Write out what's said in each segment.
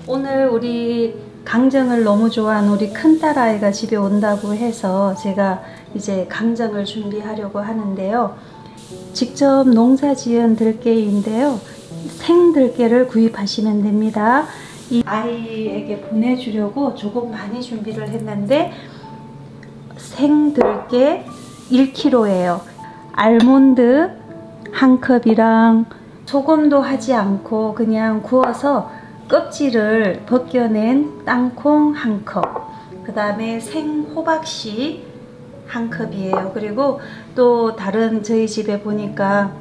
오늘 우리 강정을 너무 좋아하는 우리 큰딸아이가 집에 온다고 해서 제가 이제 강정을 준비하려고 하는데요. 직접 농사지은 들깨인데요. 생들깨를 구입하시면 됩니다. 이 아이에게 보내주려고 조금 많이 준비를 했는데 생들깨 1kg예요. 알몬드 1컵이랑 소금도 하지 않고 그냥 구워서 껍질을 벗겨낸 땅콩 1컵, 그 다음에 생호박씨 1컵이에요. 그리고 또 다른 저희 집에 보니까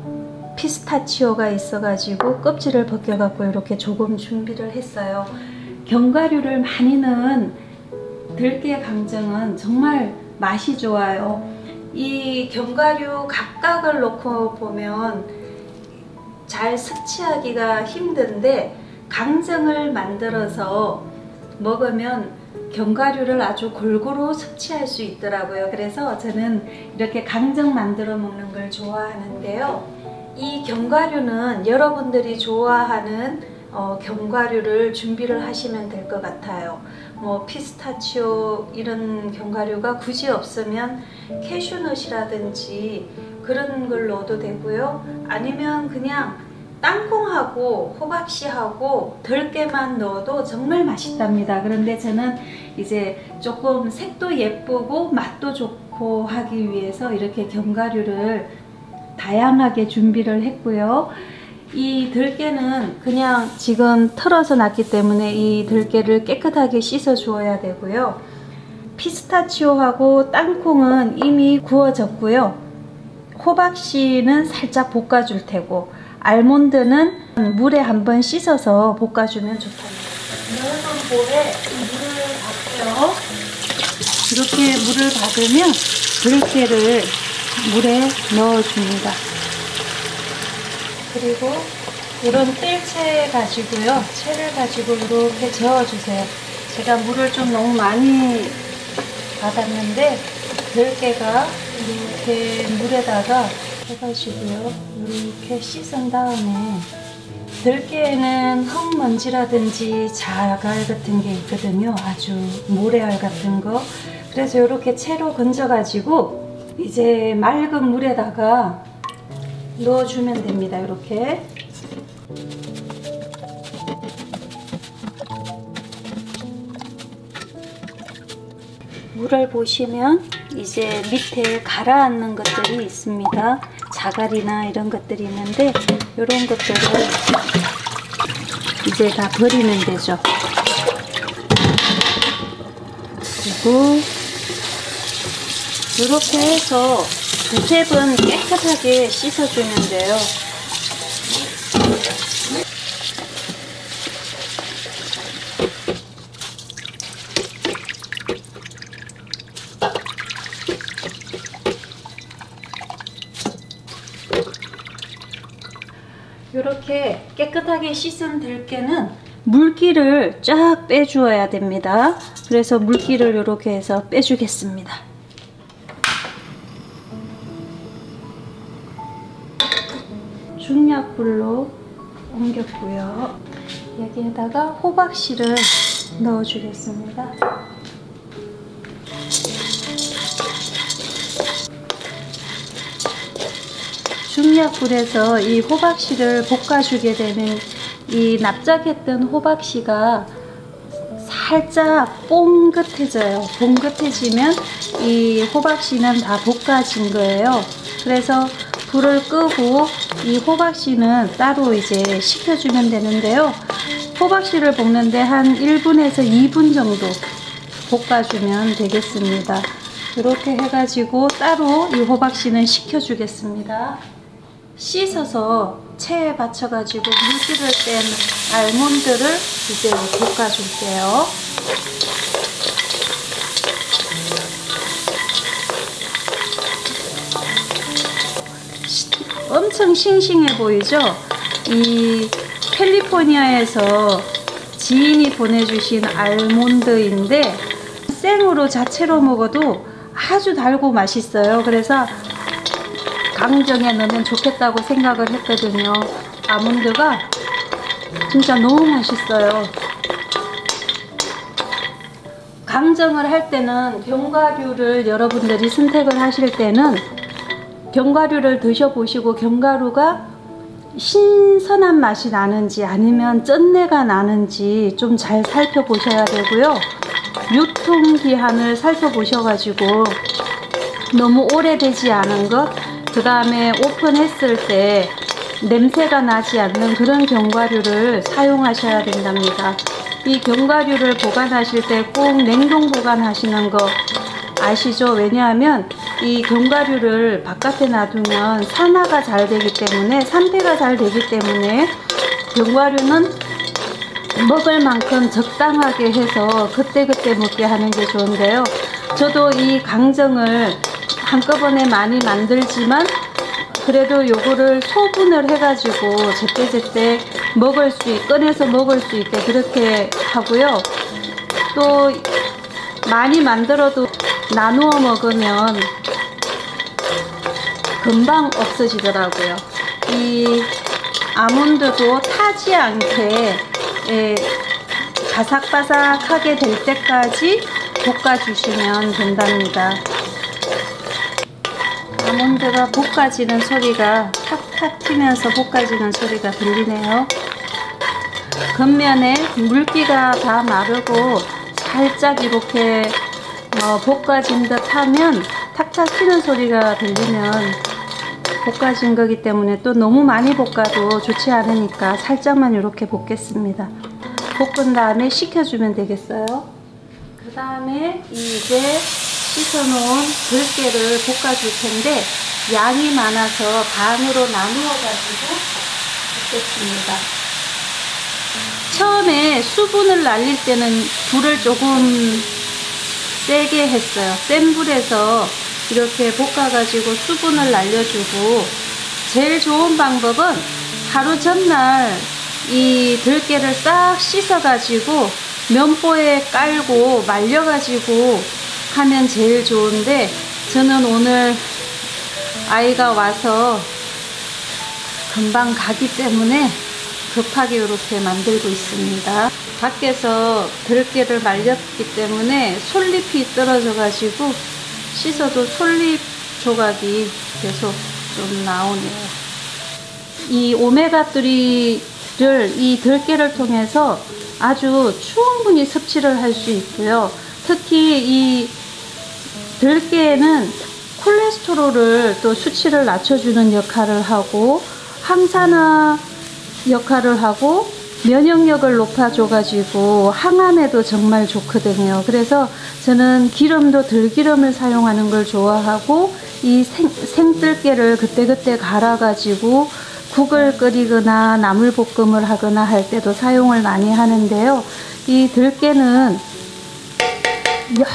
피스타치오가 있어가지고 껍질을 벗겨갖고 이렇게 조금 준비를 했어요. 견과류를 많이 넣은 들깨 강정은 정말 맛이 좋아요. 이 견과류 각각을 넣고 보면 잘 섭취하기가 힘든데 강정을 만들어서 먹으면 견과류를 아주 골고루 섭취할 수 있더라고요. 그래서 저는 이렇게 강정 만들어 먹는 걸 좋아하는데요. 이 견과류는 여러분들이 좋아하는 견과류를 준비를 하시면 될 것 같아요. 뭐 피스타치오 이런 견과류가 굳이 없으면 캐슈넛이라든지 그런 걸 넣어도 되고요. 아니면 그냥 땅콩하고 호박씨하고 들깨만 넣어도 정말 맛있답니다. 그런데 저는 이제 조금 색도 예쁘고 맛도 좋고 하기 위해서 이렇게 견과류를 다양하게 준비를 했고요. 이 들깨는 그냥 지금 털어서 놨기 때문에 이 들깨를 깨끗하게 씻어 주어야 되고요. 피스타치오하고 땅콩은 이미 구워졌고요. 호박씨는 살짝 볶아줄 테고 알몬드는 물에 한번 씻어서 볶아주면 좋답니다. 넣은 볼에 물을 받고요. 이렇게 물을 받으면 들깨를 물에 넣어줍니다. 그리고 이런 뜰채 가지고요. 채를 가지고 이렇게 저어주세요. 제가 물을 좀 너무 많이 받았는데 들깨가 이렇게 물에다가 해가지고요. 이렇게 씻은 다음에 들깨에는 흙먼지라든지 자갈 같은 게 있거든요. 아주 모래알 같은 거. 그래서 이렇게 채로 건져가지고 이제 맑은 물에다가 넣어주면 됩니다. 이렇게. 물을 보시면 이제 밑에 가라앉는 것들이 있습니다. 자갈이나 이런 것들이 있는데 이런 것들을 이제 다 버리면 되죠. 그리고 이렇게 해서 두세 번 깨끗하게 씻어주면 돼요. 이렇게 깨끗하게 씻은 들깨는 물기를 쫙 빼주어야 됩니다. 그래서 물기를 이렇게 해서 빼주겠습니다. 중약불로 옮겼고요. 여기에다가 호박씨를 넣어주겠습니다. 중약불에서 이 호박씨를 볶아주게 되면 이 납작했던 호박씨가 살짝 뽕긋해져요. 뽕긋해지면 이 호박씨는 다 볶아진 거예요. 그래서 불을 끄고 이 호박씨는 따로 이제 식혀주면 되는데요. 호박씨를 볶는데 한 1분에서 2분 정도 볶아주면 되겠습니다. 이렇게 해가지고 따로 이 호박씨는 식혀주겠습니다. 씻어서 체에 받쳐가지고 물기를 뺀 알몬드를 이제 볶아줄게요. 엄청 싱싱해 보이죠? 이 캘리포니아에서 지인이 보내주신 알몬드인데 생으로 자체로 먹어도 아주 달고 맛있어요. 그래서 강정에 넣으면 좋겠다고 생각을 했거든요. 아몬드가 진짜 너무 맛있어요. 강정을 할 때는 견과류를 여러분들이 선택을 하실 때는 견과류를 드셔보시고 견과류가 신선한 맛이 나는지 아니면 쩐내가 나는지 좀 잘 살펴보셔야 되고요. 유통기한을 살펴보셔가지고 너무 오래되지 않은 것, 그 다음에 오픈했을 때 냄새가 나지 않는 그런 견과류를 사용하셔야 된답니다. 이 견과류를 보관하실 때 꼭 냉동 보관하시는 거 아시죠? 왜냐하면 이 견과류를 바깥에 놔두면 산화가 잘 되기 때문에, 산패가 잘 되기 때문에 견과류는 먹을 만큼 적당하게 해서 그때그때 먹게 하는 게 좋은데요. 저도 이 강정을 한꺼번에 많이 만들지만 그래도 요거를 소분을 해가지고 제때제때 꺼내서 먹을 수 있게 그렇게 하고요. 또 많이 만들어도 나누어 먹으면 금방 없어지더라고요. 이 아몬드도 타지 않게 바삭바삭하게 될 때까지 볶아주시면 된답니다. 아몬드가 볶아지는 소리가 탁탁 튀면서 볶아지는 소리가 들리네요. 겉면에 물기가 다 마르고 살짝 이렇게 볶아진 듯 하면 탁탁 튀는 소리가 들리면 볶아진 거기 때문에 또 너무 많이 볶아도 좋지 않으니까 살짝만 이렇게 볶겠습니다. 볶은 다음에 식혀주면 되겠어요. 그 다음에 이제 씻어놓은 들깨를 볶아줄 텐데 양이 많아서 반으로 나누어 가지고 볶겠습니다. 처음에 수분을 날릴 때는 불을 조금 세게 했어요. 센 불에서 이렇게 볶아 가지고 수분을 날려주고, 제일 좋은 방법은 하루 전날 이 들깨를 싹 씻어 가지고 면보에 깔고 말려 가지고 하면 제일 좋은데, 저는 오늘 아이가 와서 금방 가기 때문에 급하게 이렇게 만들고 있습니다. 밖에서 들깨를 말렸기 때문에 솔잎이 떨어져 가지고 씻어도 솔잎 조각이 계속 좀 나오네요. 이 오메가3를 이 들깨를 통해서 아주 충분히 섭취를 할 수 있고요. 특히 이 들깨에는 콜레스테롤을 또 수치를 낮춰주는 역할을 하고, 항산화 역할을 하고, 면역력을 높아줘 가지고 항암에도 정말 좋거든요. 그래서 저는 기름도 들기름을 사용하는 걸 좋아하고, 이 생들깨를 그때그때 갈아 가지고 국을 끓이거나 나물볶음을 하거나 할 때도 사용을 많이 하는데요. 이 들깨는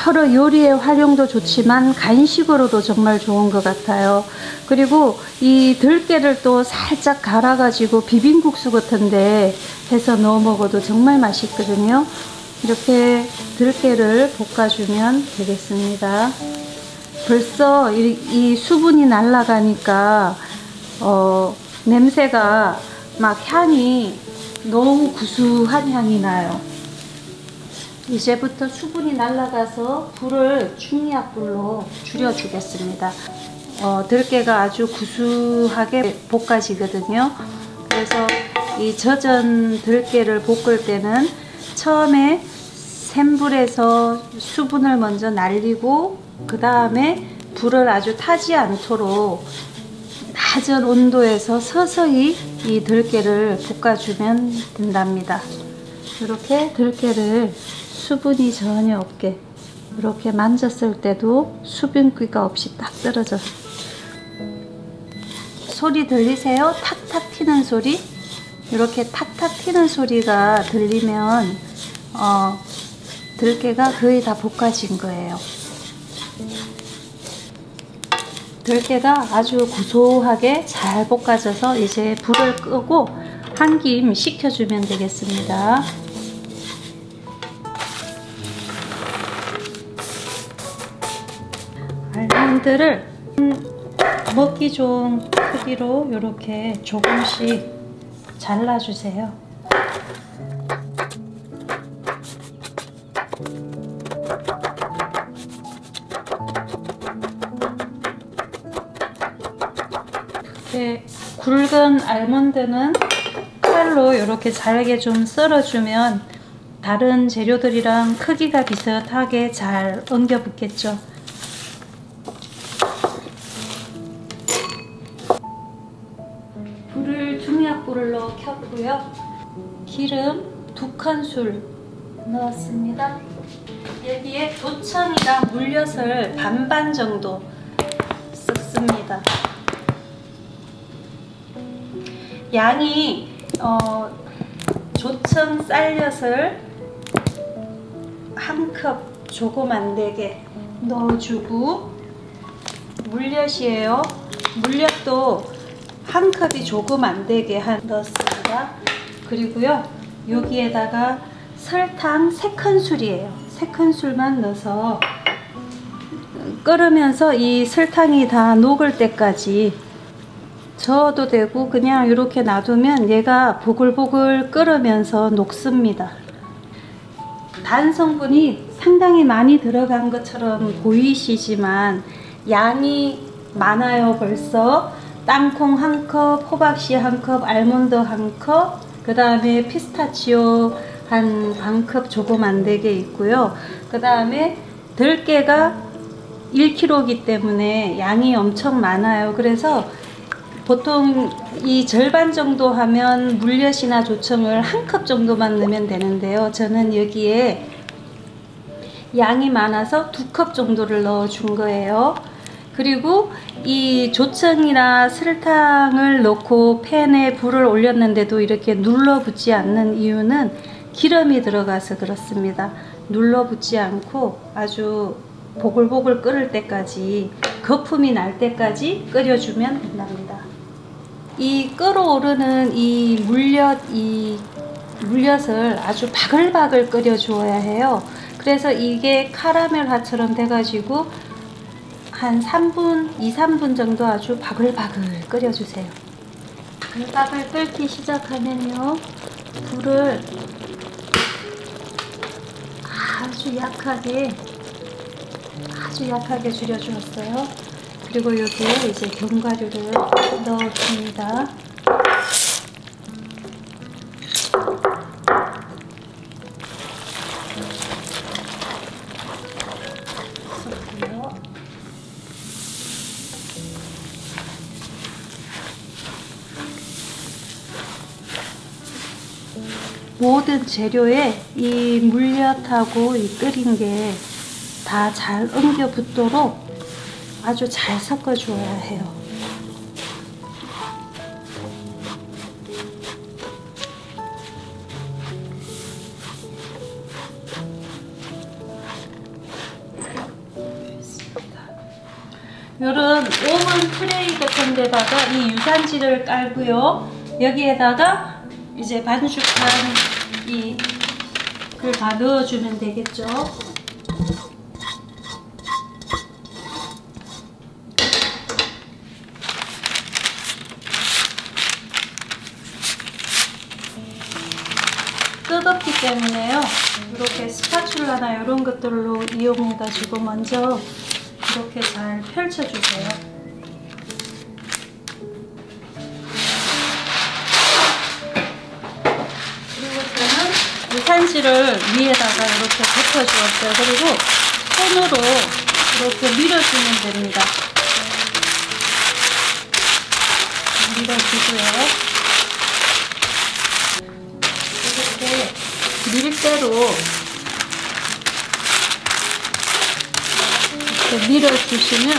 여러 요리의 활용도 좋지만 간식으로도 정말 좋은 것 같아요. 그리고 이 들깨를 또 살짝 갈아 가지고 비빔국수 같은데 해서 넣어 먹어도 정말 맛있거든요. 이렇게 들깨를 볶아주면 되겠습니다. 벌써 이 수분이 날아가니까 냄새가 막 향이 너무 구수한 향이 나요. 이제부터 수분이 날아가서 불을 중약불로 줄여주겠습니다. 들깨가 아주 구수하게 볶아지거든요. 그래서 이 젖은 들깨를 볶을 때는 처음에 센 불에서 수분을 먼저 날리고, 그 다음에 불을 아주 타지 않도록 낮은 온도에서 서서히 이 들깨를 볶아주면 된답니다. 이렇게 들깨를 수분이 전혀 없게 이렇게 만졌을 때도 수분기가 없이 딱 떨어져. 소리 들리세요? 탁탁 튀는 소리? 이렇게 탁탁 튀는 소리가 들리면 들깨가 거의 다 볶아진 거예요. 들깨가 아주 고소하게 잘 볶아져서 이제 불을 끄고 한 김 식혀주면 되겠습니다. 알몬드를 먹기 좋은 크기로 이렇게 조금씩 잘라주세요. 굵은 알몬드는 칼로 이렇게 잘게 좀 썰어주면 다른 재료들이랑 크기가 비슷하게 잘 엉겨 붙겠죠. 불을 중약불로 켰고요. 기름 2큰술 넣었습니다. 여기에 조청이랑 물엿을 반반 정도 섞습니다. 양이 조청 쌀엿을 1컵 조금 안 되게 넣어주고, 물엿이에요. 물엿도 1컵이 조금 안 되게 넣었습니다. 그리고요, 여기에다가 설탕 3큰술이에요. 3큰술만 넣어서 끓으면서 이 설탕이 다 녹을 때까지 저어도 되고 그냥 이렇게 놔두면 얘가 보글보글 끓으면서 녹습니다. 단 성분이 상당히 많이 들어간 것처럼 보이시지만 양이 많아요. 벌써 땅콩 1컵, 호박씨 1컵, 알몬드 1컵, 그 다음에 피스타치오 한 반컵 조금 안 되게 있고요. 그 다음에 들깨가 1kg이기 때문에 양이 엄청 많아요. 그래서 보통 이 절반 정도 하면 물엿이나 조청을 1컵 정도만 넣으면 되는데요. 저는 여기에 양이 많아서 2컵 정도를 넣어 준 거예요. 그리고 이 조청이나 설탕을 넣고 팬에 불을 올렸는데도 이렇게 눌러붙지 않는 이유는 기름이 들어가서 그렇습니다. 눌러붙지 않고 아주 보글보글 끓을 때까지, 거품이 날 때까지 끓여주면 된답니다. 이 끓어오르는 이 물엿을 아주 바글바글 끓여 주어야 해요. 그래서 이게 카라멜화처럼 돼가지고 한 2, 3분 정도 아주 바글바글 끓여주세요. 바글바글 끓기 시작하면요, 불을 아주 약하게 줄여주었어요. 그리고 여기에 이제 견과류를 넣어줍니다. 모든 재료에 이 물엿하고 이 끓인 게 다 잘 엉겨 붙도록 아주 잘 섞어 주어야 해요. 요런 오븐 트레이 같은 데다가 이 유산지를 깔고요. 여기에다가 이제 반죽한 이걸 다 넣어주면 되겠죠. 뜨겁기 때문에요, 이렇게 스파츌라나 이런 것들로 이용해 가지고 먼저 이렇게 잘 펼쳐주세요. 그리고 저는 유산지를 위에다가 이렇게 덮어주었어요. 그리고 손으로 이렇게 밀어주면 됩니다. 밀어주고요. 밀대로 이렇게 밀어주시면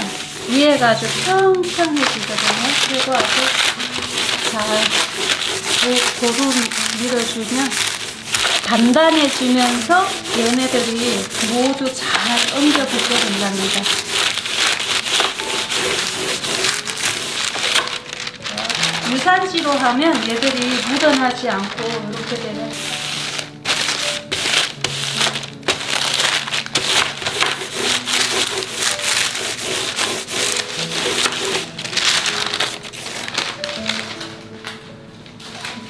위에가 아주 평평해지거든요. 그리고 아주 잘 고루 밀어주면 단단해지면서 얘네들이 모두 잘 엉겨 붙게 된답니다. 유산지로 하면 얘들이 묻어나지 않고 이렇게 되는.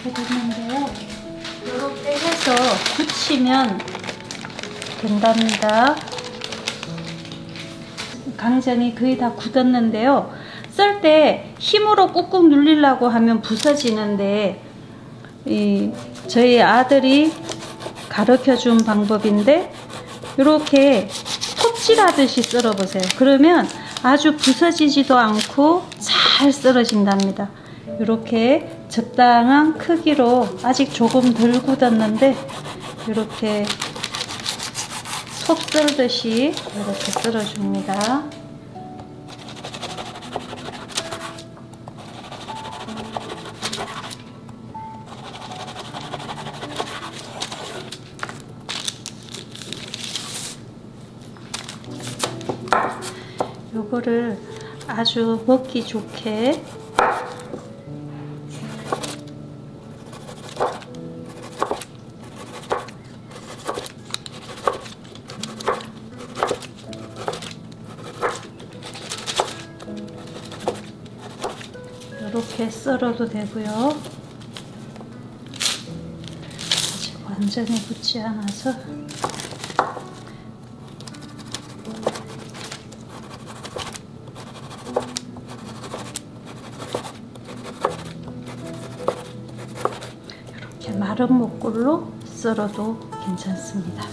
이렇게 됐는데요. 이렇게 해서 굳히면 된답니다. 강정이 거의 다 굳었는데요. 썰 때 힘으로 꾹꾹 눌리려고 하면 부서지는데 저희 아들이 가르쳐 준 방법인데 이렇게 톱질하듯이 썰어 보세요. 그러면 아주 부서지지도 않고 잘 썰어진답니다. 이렇게 적당한 크기로, 아직 조금 덜 굳었는데 이렇게 속 썰듯이 이렇게 썰어줍니다. 요거를 아주 먹기 좋게 이렇게 썰어도 되고요. 아직 완전히 굳지 않아서 이렇게 마른 목골로 썰어도 괜찮습니다.